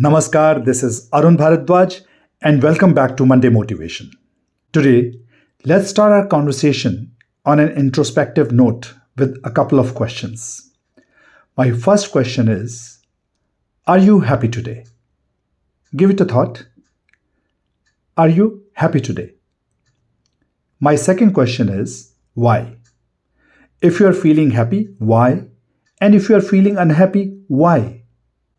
Namaskar, this is Arun Bharadwaj, and welcome back to Monday Motivation. Today, let's start our conversation on an introspective note with a couple of questions. My first question is, are you happy today? Give it a thought. Are you happy today? My second question is, why? If you are feeling happy, why? And if you are feeling unhappy, why?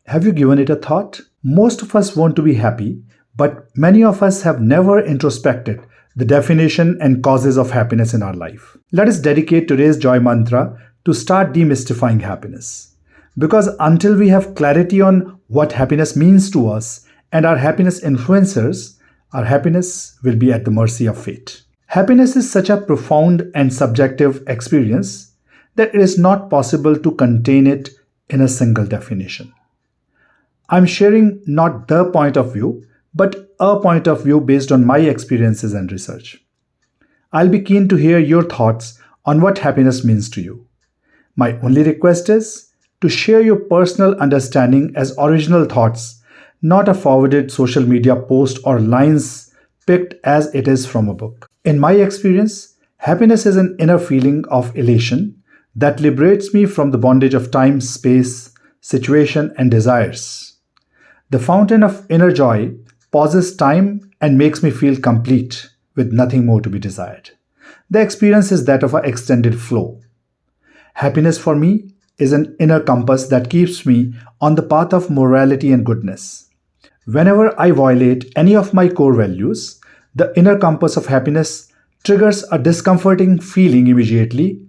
Have you given it a thought? Most of us want to be happy, but many of us have never introspected the definition and causes of happiness in our life. Let us dedicate today's Joy Mantra to start demystifying happiness. Because until we have clarity on what happiness means to us and our happiness influencers, our happiness will be at the mercy of fate. Happiness is such a profound and subjective experience that it is not possible to contain it in a single definition. I'm sharing not the point of view, but a point of view based on my experiences and research. I'll be keen to hear your thoughts on what happiness means to you. My only request is to share your personal understanding as original thoughts, not a forwarded social media post or lines picked as it is from a book. In my experience, happiness is an inner feeling of elation that liberates me from the bondage of time, space, situation, and desires. The fountain of inner joy pauses time and makes me feel complete with nothing more to be desired. The experience is that of an extended flow. Happiness for me is an inner compass that keeps me on the path of morality and goodness. Whenever I violate any of my core values, the inner compass of happiness triggers a discomforting feeling immediately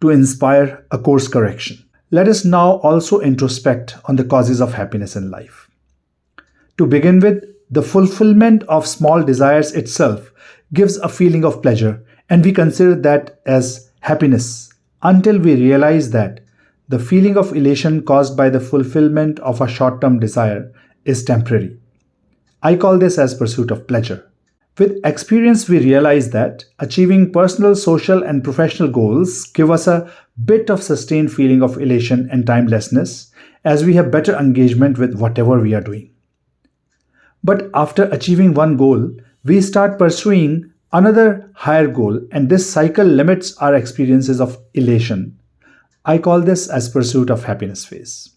to inspire a course correction. Let us now also introspect on the causes of happiness in life. To begin with, the fulfillment of small desires itself gives a feeling of pleasure, and we consider that as happiness until we realize that the feeling of elation caused by the fulfillment of a short-term desire is temporary. I call this as pursuit of pleasure. With experience, we realize that achieving personal, social, and professional goals give us a bit of sustained feeling of elation and timelessness as we have better engagement with whatever we are doing. But after achieving one goal, we start pursuing another higher goal, and this cycle limits our experiences of elation. I call this as pursuit of happiness phase.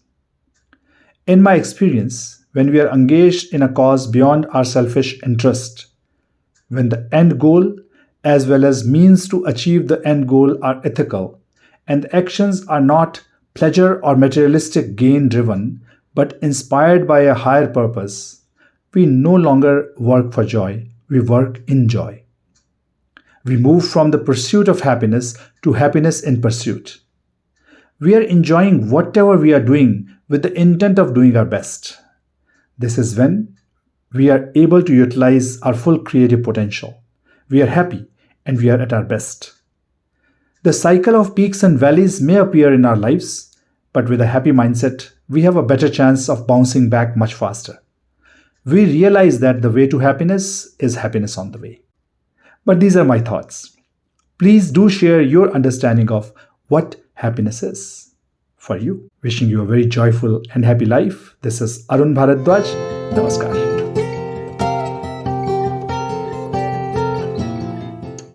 In my experience, when we are engaged in a cause beyond our selfish interest, when the end goal as well as means to achieve the end goal are ethical, and the actions are not pleasure or materialistic gain driven, but inspired by a higher purpose, we no longer work for joy, we work in joy. We move from the pursuit of happiness to happiness in pursuit. We are enjoying whatever we are doing with the intent of doing our best. This is when we are able to utilize our full creative potential. We are happy and we are at our best. The cycle of peaks and valleys may appear in our lives, but with a happy mindset, we have a better chance of bouncing back much faster. We realize that the way to happiness is happiness on the way. But these are my thoughts. Please do share your understanding of what happiness is for you. Wishing you a very joyful and happy life. This is Arun Bharadwaj. Namaskar.